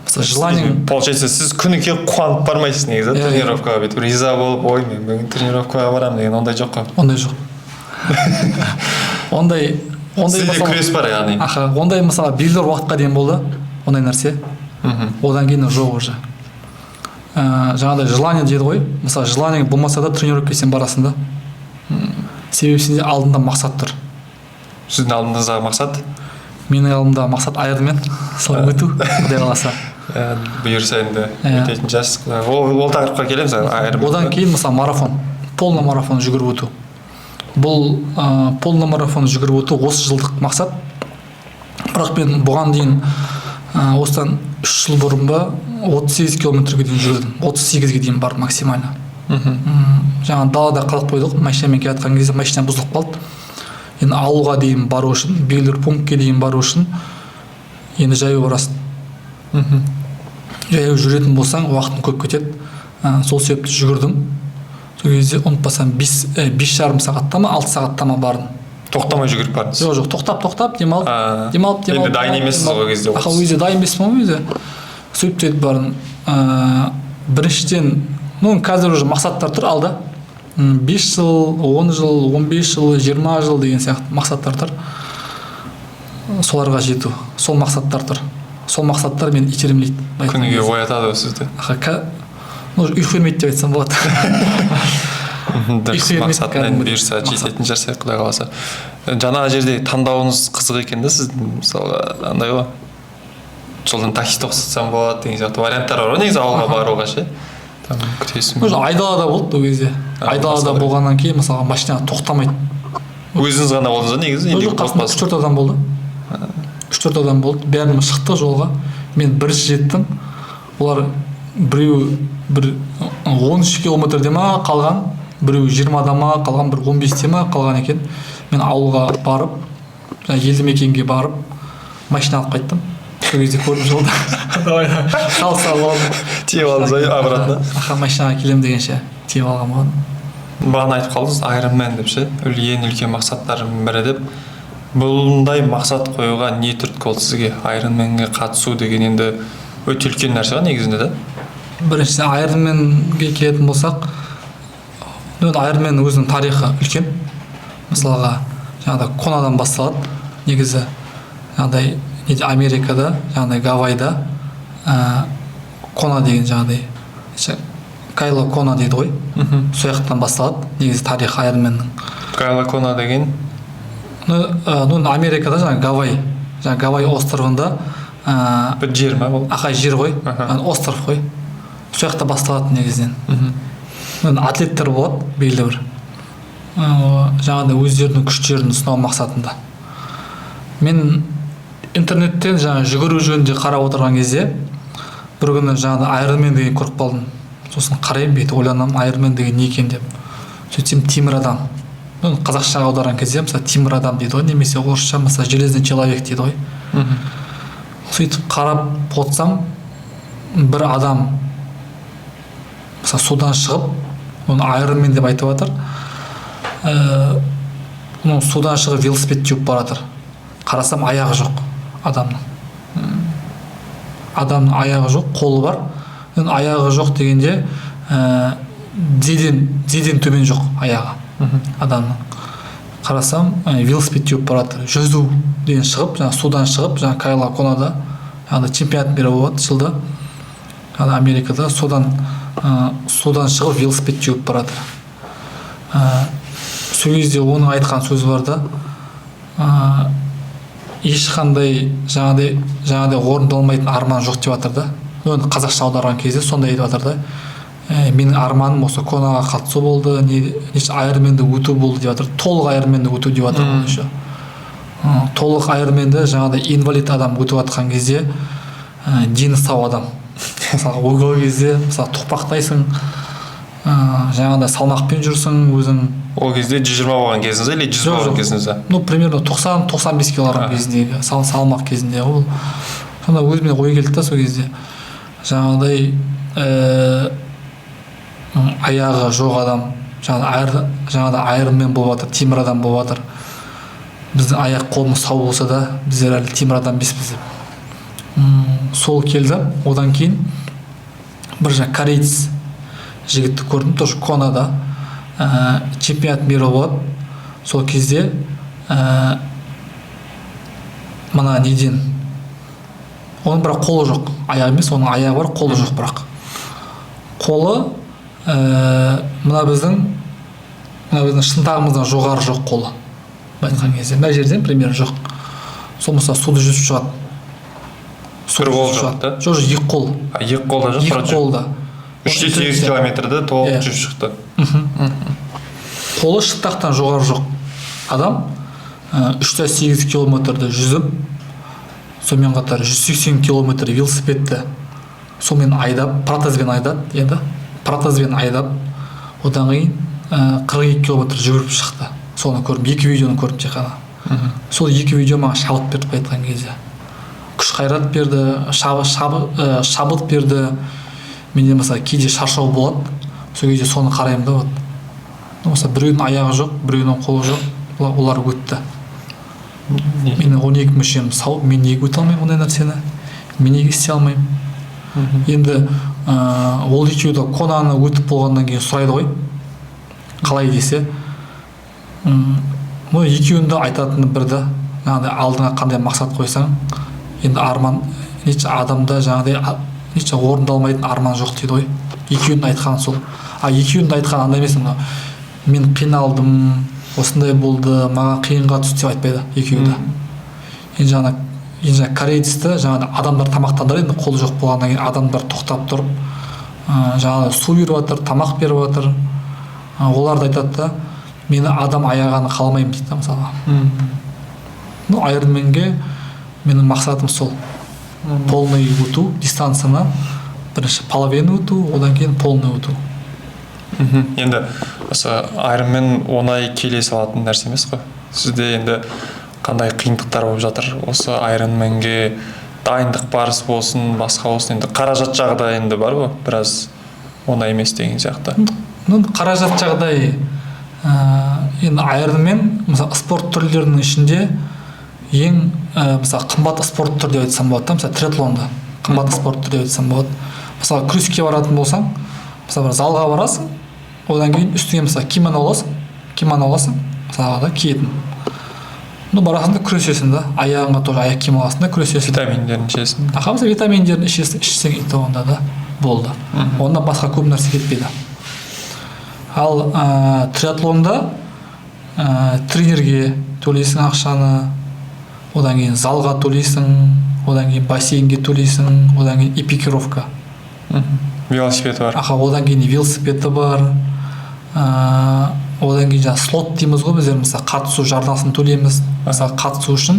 Мысалы желание, получается сіз күніге қуанып бармайсыз негізі тренировкаға, бүйтіп риза болып, ой мен бүгін тренировкаға барамын деген ондай жоқ қой. ондай жоқ. ондай сізде күрес бар яғни. ондай мысалы белгілі уақытқа дейін болды ондай нәрсе. Одан кейін жоқ уже. Жаңағыдай желание дейді ғой, мысалы желание болмаса да тренировкаға сен барасың да. Себебі сенде алдында мақсат тұр. Сіздің алдыңыздағы мақсат? Менің алдымдағы мақсат Ironman, солай өту, құдай қаласа. Бұйырса енді өтетін жас. Ол тақырыпқа келеміз. Одан кейін мысалы марафон, полный марафон жүгіріп өту. Бұл полный марафон жүгіріп өту осы жылдық мақсат. Бірақ мен бұған дейін осыдан 3 жыл бұрын ба 38 километрге дейін жүрдім. 38-ге дейін бар максимально. Жаңа далада қалып қойдық, машинамен келе жатқан кезде машина бұзылып қалды. Енді ауылға дейін бару үшін, белгілі пунктке дейін бару үшін енді жаяу барасың. Жаяу жүретін болсаң уақытың көп кетеді. Сол себепті жүгірдім. Сол кезде ұмытпасам 5,5 сағатта ма 6 сағатта ма бардым. Тоқтамай жүгіріп бардыңыз? Жоқ, тоқтап, демалып. Енді дайын емессіз ол кезде. Өзі дайын емеспін өзі. Сөйтіп бардым. Біріншіден, қазір уже мақсаттар тұр алда. 5 жыл, 10 жыл, 15 жыл, 20 жыл деген сияқты мақсаттар тұр. Соларға жету. Сол мақсаттар тұр. Сол мақсаттар мені итермелейді. Күніге оятады сізді. Ұйқы бермейді деп айтсам болады. Дұрыс, мақсатына бұйырса жететін жарса құдай қаласа. Жаңа жерде таңдауыңыз қызық екен да сіздің, мысалға андай ғой. Жолдан такси тоқтатсам болады деген сияқты варианттар бар ғой негізі ауылға баруға ше. Там күтесің. Айдалада болды ол кезде. Айдалада болғаннан кейін мысалға машина тоқтамайды. Өзіңіз ғана болдыңыз ба негізі? Жоқ, қасымда 3-4 адам болды. 3-4 адам болды. Бәріміз шықтық жолға. Мен бірінші жеттім. Олар біреу 13 километрде ма қалған, біреу 20-да ма қалған, бір 15-те ма қалған екен. Мен ауылға барып, елді мекенге барып, машина алып қайттым. Сол кезде көрдім жолда. Давай, қалса алдым. Тиіп алдыңыз обратно. Машинаға келем дегенше тиіп алған болған. Бағана айтып қалдыңыз Ironman деп ше, ең үлкен мақсаттардың бірі деп. Бұндай мақсат қоюға не түрткі болды сізге? Ironmanге қатысу деген енді өте үлкен нәрсе ғой негізінде да? Біріншіден Ironmanге келетін болсақ, Ironman өзінің тарихы үлкен. Мысалға, жаңағыдай Конадан басталады. Негізі, жаңағыдай Америкада, жаңағыдай Гавайда Кона деген жаңағыдай Кайло Кона дейді ғой. Сол жақтан басталады. Негізі тарихы Ironmanның. Кайло Кона деген? Америкада жаңағы Гавай островында бір жер ма бұл? Жер ғой, остров ғой. Сол жақта басталады негізінен. Атлеттер болады белгілі бір. Жаңағыдай өздерінің күштерін сынау мақсатында. Мен интернеттен жүгіру жөнінде қарап отырған кезде бір күні жаңағыдай Ironman деген көріп қалдым. Сосын қараймын, бүйтіп ойланамын, Ironman деген не екен деп. Сөйтсем темір адам. Қазақшаға аударған кезде мысалы темір адам дейді ғой, немесе орысша мысалы железный человек дейді ғой. Сөйтіп қарап отырсам, бір адам мысалы судан шығып, оны Ironman деп айтып жатыр. Судан шығып велосипед теуіп бара жатыр. Қарасам аяғы жоқ адамның. Адамның аяғы жоқ, қолы бар. Аяғы жоқ дегенде деден төмен жоқ аяғы адамның. Қарасам велосипед теуіп бара жатыр. Жүзу деген шығып, судан шығып, Кайло Конада чемпионат мира болады жылда. Америкада судан шығып велосипед теуіп бара жатыр. Сол кезде оның айтқан сөзі бар да, ешқандай жаңағыдай орындалмайтын арман жоқ деп жатыр да. Оны қазақша аударған кезде сондай айтып жатыр да. Менің арманым осы Конаға қатысу болды, Ironman'ді өту болды деп жатыр. Толық Ironman'ді өту деп жатыр бұл еще. Толық Ironman'ді жаңағыдай инвалид адам өтіп жатқан кезде дені сау адам. Мысалы ол кезде мысалы тоқпақтайсың, жаңағыдай салмақпен жүрсің өзің. Ол кезде 120 болған кезіңізде или 100 болған кезіңізде? Примерно 90-95 килограмм кезіндегі салмақ кезінде. Ол сонда өзіме ой келді да сол кезде. Жаңағыдай аяғы жоқ адам, жаңағыда айырмен болып жатыр, темір адам болып жатыр. Біздің аяқ қолымыз сау болса да, біздер әлі темір адам емеспіз деп. Сол келді. Одан кейін бір кореец жігітті көрдім, тоже Конада чемпионат мира болады. Сол кезде мына неден, оның бірақ қолы жоқ, аяғы емес, оның аяғы бар, қолы жоқ. Бірақ қолы мына біздің шынтағымыздан жоғары жоқ қолы. Айтқан кезде мына жерден пример жоқ. Сол мысалы суды жүзіп шығады. Бір қол жоқ та? Жоқ, екі қол. Екі қолда жоқ? Екі қолда. 3-8 километрді толық жүзіп шықты. Қолы шынтақтан жоғары жоқ адам 3-8 километрді жүзіп, сонымен қатар 180 километр велосипедті сонымен айдап, протезбен айдады, енді протезбен айдап, одан кейін 42 километр жүгіріп шықты. Соны көрдім, екі видеоны көрдім тек қана. Сол екі видео маған шабыт берді, айтқан кезде. Күш қайрат берді, шабыт берді. Менде мысалы кейде шаршау болады, сол кезде соны қараймын да. Мысалы біреудің аяғы жоқ, біреудің қолы жоқ, олар өтті. Менің 12 мүшем сау, мен неге өте алмаймын ондай нәрсені? Мен неге істей алмаймын? Енді ол екеуі Конаны өтіп болғаннан кейін сұрайды ғой, қалай десе, екеуінде айтатыны бірді, алдыңа қандай мақсат қойсаң, енді арман, адамда жаңағыдай орындалмайтын арман жоқ дейді ғой. Екеуінде айтқан сол. Екеуінде айтқан андай емес, мен қиналдым, осындай болды, маған қиынға түсті деп айтпайды екеуі де. Енді жаңа корейцті адамдар тамақтандырады, енді қолы жоқ болғаннан кейін адамдар тоқтап тұрып, жаңағы су беріп жатыр, тамақ беріп жатыр. Олар да айтады да, мені адам аяғаны қаламаймын дейді да, мысалы. Айырменге менің мақсатым сол. Полный өту, дистанцияны бірінші половина өту, одан кейін полный өту. Енді осы Ironman оңай келе салатын нәрсе емес қой. Сізде енді қандай қиындықтар болып жатыр? Осы Ironmanге дайындық барысы болсын, басқа болсын, енді қаражат жағдай енді бар ғой, біраз оңай емес деген сияқты. Қаражат жағдай енді Ironman, мысалы спорт түрлерінің ішінде ең мысалы қымбат спорт түрі деп айтсам болады, мысалы триатлонда қымбат спорт түрі деп айтсам болады. Мысалы күреске баратын болсаң, мысалы бір залға барасың, одан кейін үстіңе мысалы кимоно аласың, мысалға да киетін. Барасың да күресесің да, аяғыңа тоже аяқ киім аласың да күресесің. Витаминдерін ішесің. Мысалы витаминдерін ішсең онда да болды. Онда басқа көп нәрсе кетпейді. Ал триатлонда тренерге төлейсің ақшаны, одан кейін залға төлейсің, одан кейін бассейнге төлейсің, одан кейін экипировка. Велосипед бар. Одан кейін велосипеді бар. Одан кейін слот дейміз ғой, біздер мысалы қатысу жарнасын төлейміз. Мысалы қатысу үшін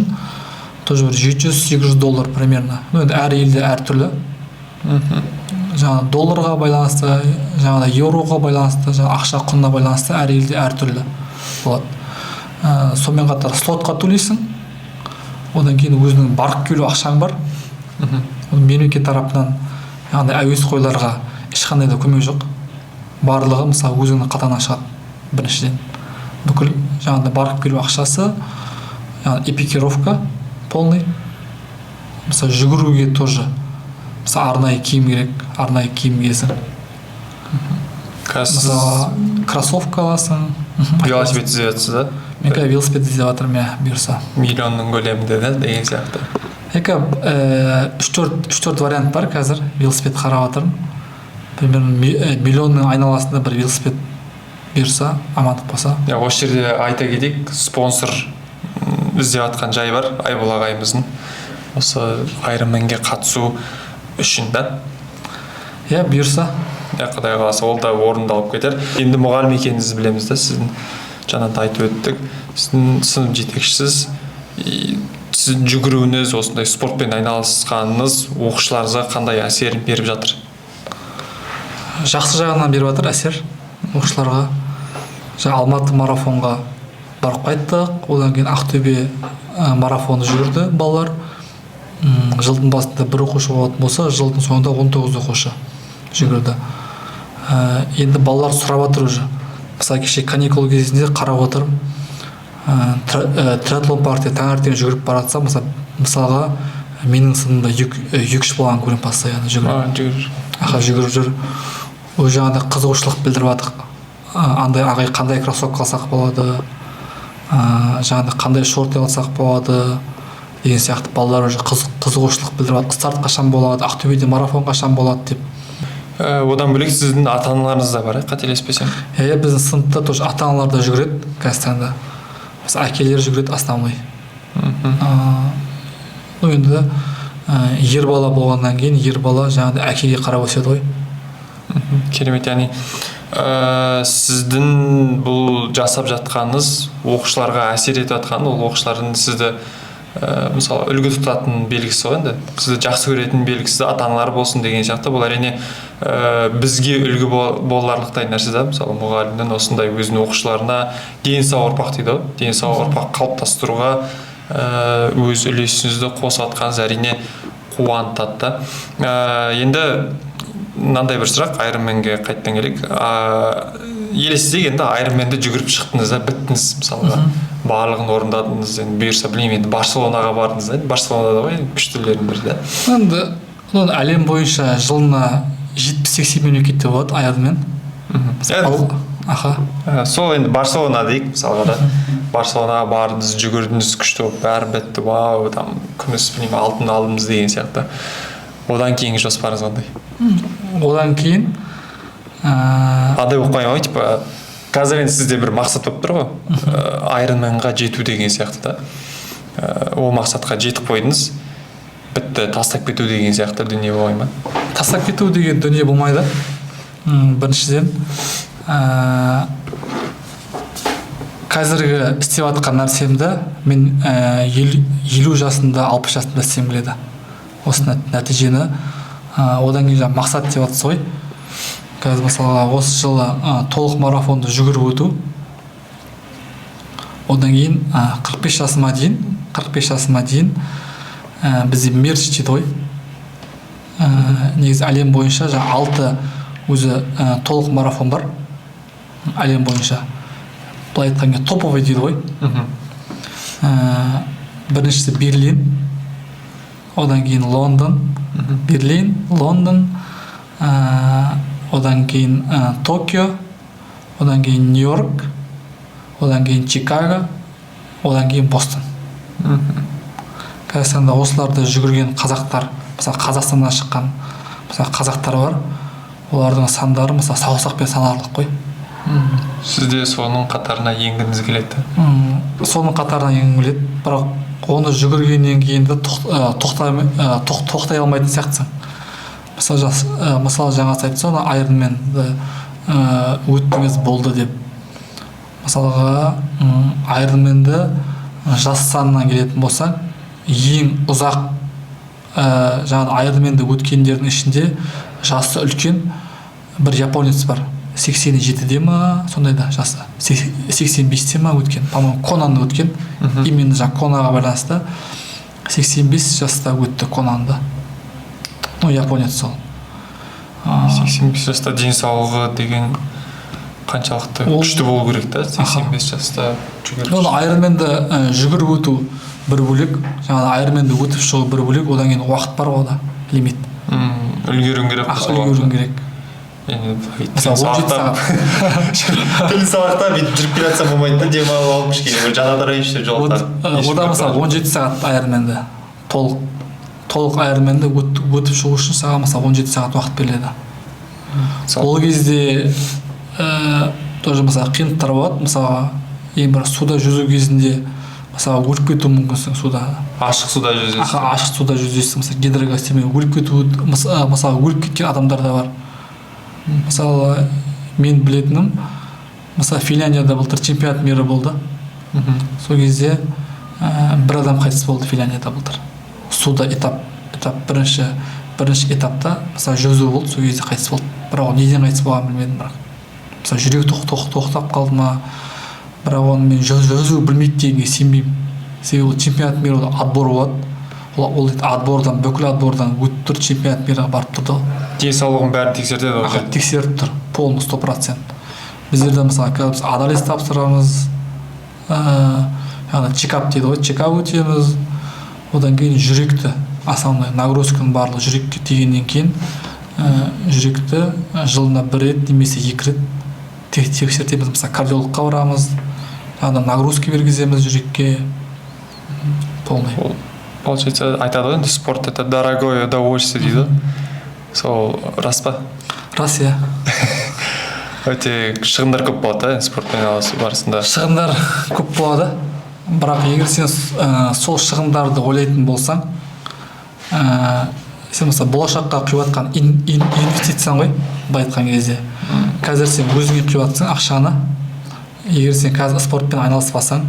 тоже бір $700-800 примерно. Енді әр елде әр түрлі. Жаңағы долларға байланысты, жаңағы евроға байланысты, ақша құнына байланысты әр елде әр түрлі болады. Сонымен қатар слотқа төлейсің. Одан кейін өзінің барып келу ақшаң бар. Мемлекет тарапынан әуесқойларға ешқандай да көмек жоқ. Барлығы мысалы өзінің қатарынан шығады. Біріншіден бүкіл жаңағыдай барып келу ақшасы, экипировка полный. Мысалы жүгіруге тоже мысалы арнайы киім керек, арнайы киім киесің. Мысалы кроссовка аласың. Велосипед іздеп жатсыз да? Мен қазір велосипед іздеп жатырмын, бұйырса. Миллионның көлемінде да деген сияқты. 3-4 вариант бар қазір, велосипед қарап жатырмын. Примерно миллионның айналасында бір велосипед бұйырса, амандық болса. Осы жерде айта кетейік, спонсор іздеп жатқан жай бар, Айбол ағайымыздың. Осы Ironmanге қатысу үшін да. Бұйырса. Құдай қаласа, ол да орындалып кетер. Енді мұғалім екеніңізді білеміз да, сіздің жаңада айтып өттік. Сіздің сынып жетекшісіз, сіздің жүгіруіңіз, осындай спортпен айналысқаныңыз оқушыларыңызға қандай әсерін беріп жатыр? Жақсы жағынан беріп жатыр әсер оқушыларға. Алматы марафонға барып қайттық, одан кейін Ақтөбе марафоны жүгірді балалар. Жылдың басында бір оқушы болатын болса, жылдың соңында 19 оқушы жүгірді. Енді балалар сұрап жатыр уже. Мысалы кеше каникул кезінде қарап отырып, триатлон паркте таңертең жүгіріп бара жатсам, мысалға менің сынымда екі болған көремін постоянно жүгіріп жүр. Ол жаңағыдай қызығушылық білдіріп жатыр. Андай ағай қандай кроссовка алсақ болады, жаңағыдай қандай шорт алсақ болады деген сияқты балалар уже қызығушылық білдіріп жатыр. Старт қашан болады, Ақтөбеде марафон қашан болады деп. Одан бөлек сіздің ата-аналарыңыз да бар, қателеспесем. Біздің сыныпта тоже ата-аналар да жүгіреді қазіргі таңда. Мысалы әкелер жүгіреді основной. Енді ер бала болғаннан кейін ер бала жаңағыдай әкеге қарап өседі ғой. Керемет, яғни сіздің бұл жасап жатқаныңыз оқушыларға әсер етіп жатқаны, ол оқушылардың сізді мысалы үлгі тұтатын белгісі ғой. Енді сізді жақсы көретін белгісі ата-аналар болсын деген сияқты. Бұл әрине бізге үлгі боларлықтай нәрсе да. Мысалы мұғалімнің осындай өзінің оқушыларына дені сау ұрпақ дейді ғой, дені сау ұрпақ қалыптастыруға өз үлесіңізді қосып жатқаныңыз әрине қуантады. Енді мынандай бір сұрақ, Айронменге қайттан келейік. Елесіздегі енді Айронменді жүгіріп шықтыңыз да, біттіңіз мысалға. Барлығын орындадыңыз, енді бұйырса білмеймін, енді Барселонаға бардыңыз да, Барселонада ғой күштілердің бірі да. Енді әлем бойынша жылына 70-80 мемлекетте болады Айронмен. Сол енді Барселона дейік мысалға да. Барселонаға бардыңыз, жүгірдіңіз, күшті болып, бәрі бітті, вау, там күміс білмеймін, алтын алдыңыз деген сияқты. Одан кейінгі жоспарыңыз қандай? Одан кейін андай болып қойған ғой, типа қазір енді сізде бір мақсат болып тұр ғой, Айронменға жету деген сияқты да. Ол мақсатқа жетіп қойдыңыз, бітті, тастап кету деген сияқты дүние болмай ма? Тастап кету деген дүние болмайды. Біріншіден қазіргі істеп жатқан нәрсемді мен 50 жасында, 60 жасында істегім келеді. Осы нәтижені одан кейін мақсат деп жатсыз ғой. Қазір мысалға осы жылы толық марафонды жүгіріп өту. Одан кейін 45 жасыма дейін бізде мерч дейді ғой. Негізі әлем бойынша 6 өзі толық марафон бар. Әлем бойынша. Былай айтқанда топовый дейді ғой. Біріншісі Берлин, одан кейін Лондон, Берлин, Лондон, одан кейін Токио, одан кейін Нью-Йорк, одан кейін Чикаго, одан кейін Бостон. Қазақстанда осыларды жүгірген қазақтар, мысалы Қазақстаннан шыққан қазақтар бар. Олардың сандары мысалы саусақпен санарлық қой. Сізде соның қатарына енгіңіз келеді? Соның қатарына енгім келеді, бірақ оны жүгіргеннен кейін де тоқтай алмайтын сияқтысың. Мысалы жаңа айтса, Айронменді өттіңіз болды деп. Мысалға Айронменді жас санынан келетін болсаң, ең ұзақ Айронменді өткендердің ішінде жасы үлкен бір японец бар. 87-де ма, сондай да жасы. 85-те ма өткен. По-моему, Конанды өткен. Именно Конаға байланысты 85 жаста өтті Конанды. Японец сол. 85 жаста денсаулығы деген қаншалықты күшті болу керек та, 85 жаста жүгіріп. Айронменді жүгіріп өту бір бөлек, Айронменді өтіп шығу бір бөлек, одан кейін уақыт бар ода, лимит. Үлгеруің керек. Үлгеруің керек. Түн сабақта бүйтіп жүріп келе жатсам болмайды да, демалып алып кішкене бір жата тұрайыншы деп жолықтан. Ода мысалы 17 сағат Айронменді толық Айронменді өтіп шығу үшін саған мысалы 17 сағат уақыт беріледі. Ол кезде тоже мысалы қиындықтар болады. Мысалға ең бір суда жүзу кезінде мысалы өліп кетуі мүмкінсің суда. Ашық суда жүзесің. Ашық суда жүзесің. Мысалы гидрогостемия өліп кету, мысалы өліп кеткен адамдар да бар. Мысалы мен білетінім, мысалы Финляндияда былтыр чемпионат мира болды. Сол кезде бір адам қайтыс болды Финляндияда былтыр. Суда этап бірінші этапта мысалы жүзу болды, сол кезде қайтыс болды. Бірақ неден қайтыс болғанын білмедім, бірақ мысалы жүрек тоқтап қалды ма, бірақ оны мен жүзу білмейді дегенге сенбеймін. Себебі чемпионат мира отбор болады. Ол бүкіл отбордан өтіп тұр, чемпионат мираға барып тұрды. Денсаулығын бәрін тексертеді ғой. Тексеріп тұр. полный 100%. Біздерде мысалы қазір біз анализ тапсырамыз, яғни чекап дейді ғой, чекап өтеміз. Одан кейін жүректі, основной нагрузканың барлығы жүрекке тигеннен кейін жүректі жылына 1 рет немесе 2 рет тексертеміз. Мысалы кардиологқа барамыз, нагрузка бергіземіз жүрекке полный. Получается, айтады ғой, спорт это дорогое удовольствие дейді. Сол рас па? Рас, иә. Өте шығындар көп болады, спортпен айналысу барысында. Шығындар көп болады, бірақ егер сен сол шығындарды ойлайтын болсаң, сен мысалы болашаққа құйып жатқан инвестицияң ғой, былай айтқан кезде. Қазір сен өзіңе құйып жатсың ақшаны, егер сен қазір спортпен айналыспасаң,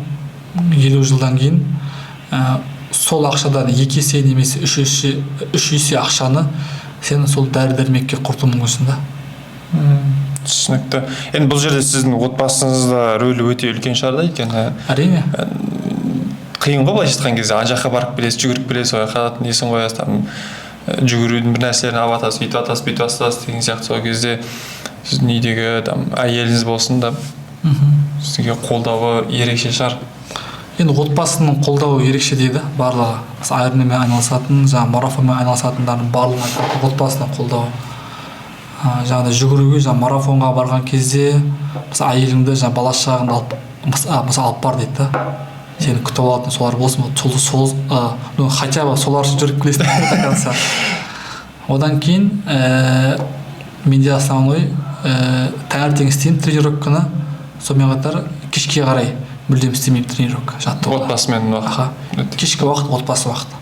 50 жылдан кейін сол ақшадан 2 есе немесе 3 есе ақшаны сен сол дәрі-дәрмекке құрту мүмкінсің да. Түсінікті. Енді бұл жерде сіздің отбасыңызда рөлі өте үлкен шығар да екен. Әрине. Қиын ғой былайша айтқан кезде, ана жаққа барып келесіз, жүгіріп келесіз, ой қалатын несін қоясыз, там жүгірудің бір нәрселерін алып атасыз, бүйтіп атасыз, бүйтіп атасыз деген сияқты. Сол кезде сіздің үйдегі там әйеліңіз болсын да сізге қолдауы ерекше шығар. Енді отбасының қолдауы ерекше дейді барлығы. Айырменмен айналысатын, жаңағы марафонмен айналысатындардың барлығына отбасының қолдауы. Жаңағыдай жүгіруге, марафонға барған кезде мысалы әйеліңді бала шағыңды алып бар дейді да. Сені күтіп алатын солар болсын, хотя бы солар үшін жүріп келесің. Одан кейін менде основной таңертең істеймін тренировканы, сонымен қатар кешке қарай мүлдем істемеймін тренировка, жаттығуды. Отбасымен уақыт. Кешкі уақыт, отбасы уақыты.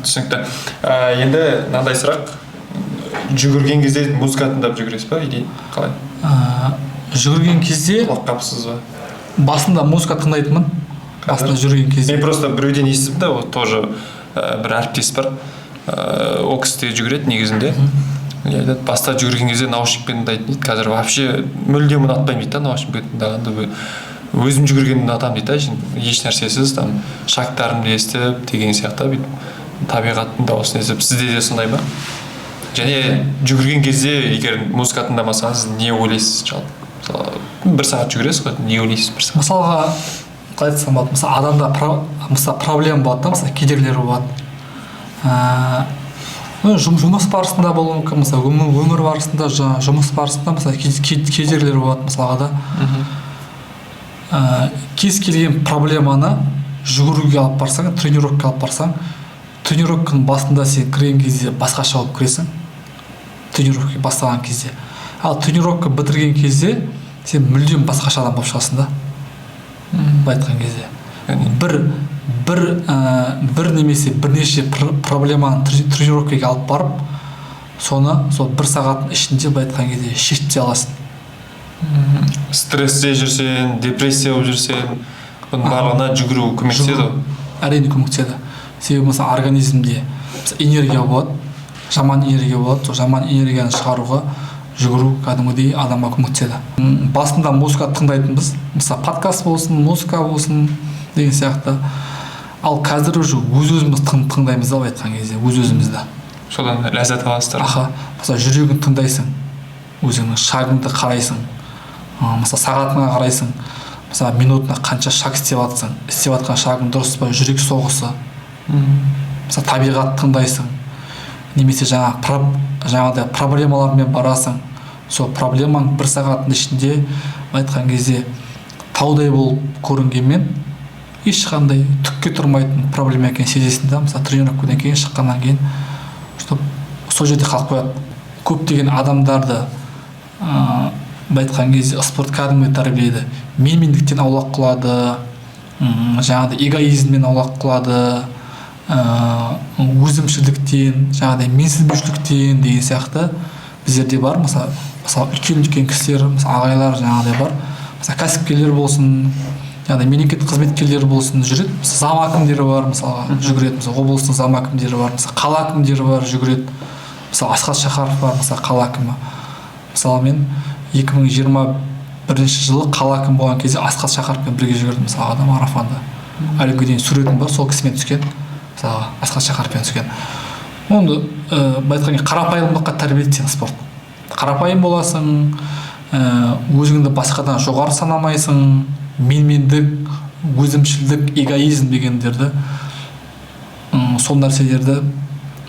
Түсінікті. Енді мынандай сұрақ, жүгірген кезде музыка тыңдап жүгіресіз ба или қалай? Жүгірген кезде құлақ қапсыз ба? Басында музыка тыңдайтынмын. Басында жүрген кезде. Мен просто біреуден естідім да, вот тоже бір әріптес бар. Ол кісі де жүгіреді негізінде. Баста жүгірген кезде наушникпен тыңдайтын дейді. Қазір вообще мүлдем ұнатпаймын дейді да, наушникпен тыңдағанды. Өзім жүгіргенді ұнатамын дейді да, еш нәрсесіз, там шагтарымды естіп деген сияқты, табиғаттың дауысын естіп. Сізде де сондай ма? Және жүгірген кезде егер музыка тыңдамасаңыз не ойлайсыз жалпы? Мысалы 1 сағат жүгіресіз ғой, не ойлайсыз 1 сағат? Мысалға қалай айтсам болады, мысалы адамда проблема болады да, мысалы кедергілер болады. Жұмыс барысында болуы мүмкін, мысалы өмір барысында, жұмыс барысында мысалы кедергілер болады мысалға да. Кез келген проблеманы жүгіруге алып барсаң, тренировка алып барсаң, тренировканың басында сен кірген кезде басқаша болып кіресің, тренировка бастаған кезде. Ал тренировка бітірген кезде сен мүлдем басқаша адам болып шығасың да. Айтқан кезде. Бір немесе бірнеше проблеманы тренировкаға алып барып, соны сол 1 сағаттың ішінде айтқан кезде шешіп аласың. Стрессте жүрсең, депрессия болып жүрсең, бұның барлығына жүгіру көмектеседі? Әрине көмектеседі. Себебі мысалы организмде энергия болады, жаман энергия болады, сол жаман энергияны шығаруға жүгіру кәдімгідей адамға көмектеседі. Басында музыка тыңдайтынбыз, мысалы подкаст болсын, музыка болсын деген сияқты. Ал қазір уже өз-өзіміз тыңдаймыз да, айтқан кезде, өз-өзімізді. Содан ләззат аласыздар. Мысалы жүрегін тыңдайсың, өзіңнің шагыңды қарайсың, мысалы сағатыңа қарайсың, мысалы минутына қанша шаг істеп жатқан шагың дұрыс па, жүрек соғысы, мысалы табиғат тыңдайсың, немесе жаңағыдай проблемалармен барасың, сол проблемаң 1 сағаттың ішінде айтқан кезде таудай болып көрінгенмен ешқандай түкке тұрмайтын проблема екенін сезесің да, мысалы тренировкадан кейін шыққаннан кейін сол жерде қалып қояды. Көптеген адамдарды айтқан кезде спорт кәдімгі тәрбиелейді, менмендіктен аулақ қылады, жаңағыдай эгоизмнен аулақ қылады, өзімшілдіктен, жаңағыдай менсінбеушіліктен деген сияқты біздерде бар. Мысалы үлкен кісілер, ағайлар жаңағыдай бар. Мысалы кәсіпкерлер болсын, мемлекеттік қызметкерлер болсын жүреді. Зам әкімдері бар, мысалға жүгіреді. Мысалы облыстың зам әкімдері бар, мысалы қала әкімдері бар, жүгіреді. Мысалы Асқар Шақаров бар, мысалы қала әкімі. Мысалы мен 2021 жылы қала әкімі болған кезде Асқар Шақаровпен бірге жүгірдім, мысалға марафонда. Әлі күнге дейін суретім бар, сол кісімен түскен. Мысалға Асқар Шақаровпен түскен. Оны айтқан қарапайымдылыққа тәрбиелейді сені спорт. қарапайым боласың, өзіңді басқадан жоғары санамайсың, менмендік, өзімшілдік, эгоизм дегендерді, сол нәрселерді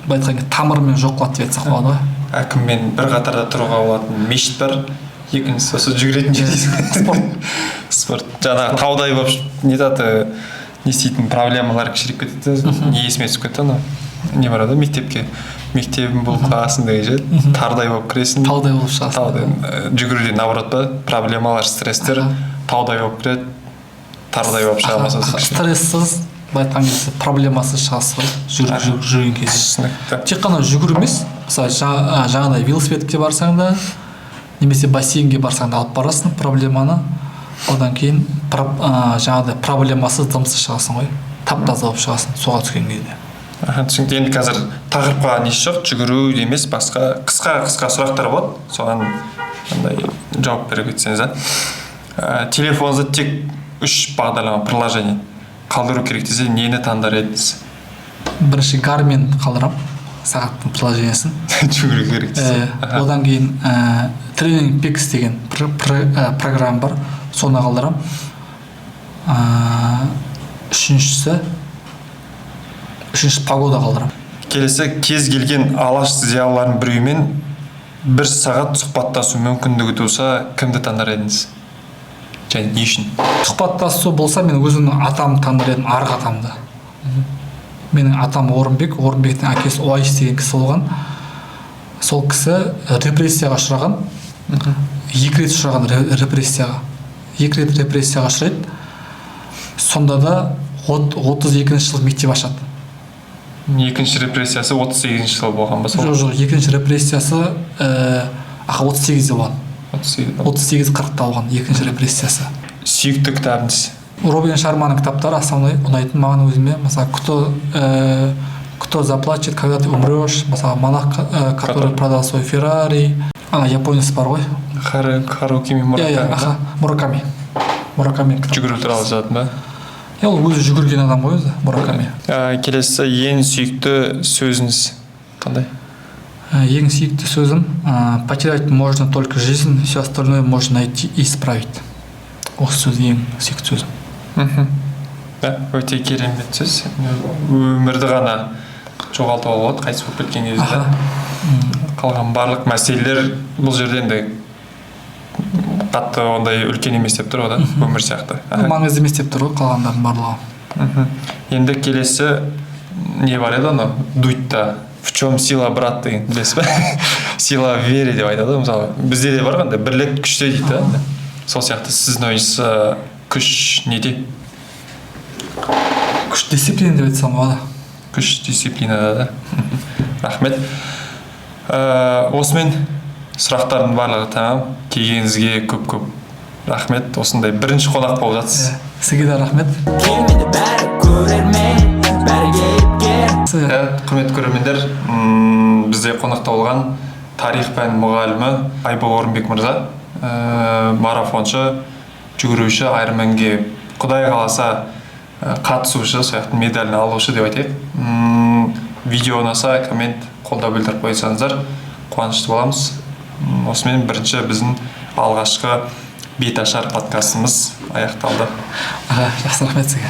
былай айтқанда тамырымен жоқ қылады деп айтсақ болады ғой. Әкіммен бір қатарда тұруға болатын мешіт бар, екіншісі осы жүгіретін жер дейсің. Спорт. Жаңағы таудай болып не істейтін проблемалар кішірек кетеді. Не есіме түсіп кетті анау. Не бар еді мектепке. Мектебің болып қаласың деген жер. Тардай болып кіресің. Таудай болып шығасың. Таудай. Жүгіруден наоборот па? Проблемалар, стресстер таудай болып кіреді. Тардай болып шыға алмасасың. Стресссіз, былай айтқан кезде проблемасыз шығасыз ғой. Жүрген кезде. Тек қана жүгіру емес, мысалы жаңағыдай велосипедке барсаң да, немесе бассейнге барсаң да алып барасың проблеманы. Одан кейін жаңағыдай проблемасыз дымсыз шығасың ғой. Тап-таза болып шығасың суға түскен кезде. Түсінікті. Енді қазір тақырыпқа несі жоқ, жүгіру емес, басқа қысқа сұрақтар болады. Соған жауап бере кетсеңіз. Телефоныңызда тек 3 бағдарлама приложение қалдыру керек десе, нені таңдар едіңіз? Бірінші Garmin қалдырам, сағаттың приложениесін. Жүгіру керек десе. Одан кейін Training Peaks деген программа бар, соны қалдырам. Үшінші погода қалдырам. Келесі, кез келген алаш зиялылардың біреуімен 1 сағат сұхбаттасу мүмкіндігі туса, кімді таңдар едіңіз? Және не үшін? Сұхбаттасу болса, мен өзімнің атамды таңдар едім, арғы атамды. Менің атам Орынбектің әкесі Уайс деген кісі болған. Сол кісі репрессияға ұшыраған. 2 рет ұшыраған репрессияға. 2 рет репрессияға ұшырайды. Сонда да 32 жыл мектеп ашады. Екінші репрессиясы 38 жыл болған ба сол? Жоқ, екінші репрессиясы 38-де болған. 38-40-та болған екінші репрессиясы. Сүйікті кітабыңыз? Робин Шарманың кітаптары основной ұнайтын маған өзіме. Мысалы, кто заплачет, когда ты умрешь, мысалы, монах, который продал свой Феррари. Ана японец бар ғой. Харуки Мураками. Мураками. Жүгіру туралы жазатын ба? Ол өзі жүгірген адам ғой өзі, Мураками. Келесі, ең сүйікті сөзіңіз қандай? Ең сүйікті сөзім: потерять можно только жизнь, все остальное можно найти и исправить. Осы сөз ең сүйікті сөзім. Өте керемет сөз. Өмірді ғана жоғалтуға болады, қайтыс болып кеткен кезде. Қалған барлық мәселелер бұл жерде енді қатты ондай үлкен емес деп тұр ғой, өмір сияқты. Маңызды емес деп тұр ғой, қалғандардың барлығы. Енді келесі не бар еді ана Дудьта? В чем сила, брат, деген білесіз бе? Сила в вере деп айтады. Мысалы, бізде де бар ғой, бірлік күште дейді. Сол сияқты сіздің ойыңызша күш неде? Күш дисциплина деп айтсам болады. Күш дисциплинада да. Рахмет. Осымен сұрақтардың барлығы тамам. Келгеніңізге көп рахмет. Осындай бірінші қонақ болып жатсыз. Сізге де рахмет. Құрметті көрермендер, бізде қонақта болған тарих пән мұғалімі Айбол Орынбек мырза, марафоншы, жүгіруші, Айронменге құдай қаласа қатысушы, сояқтың медалін алушы деп айтайық. Видео ұнаса, коммент, қолдау білдіріп қойсаңыздар, қуанышты боламыз. Осымен бірінші біздің алғашқы беташар подкастымыз аяқталды. Жақсы, рахмет сізге.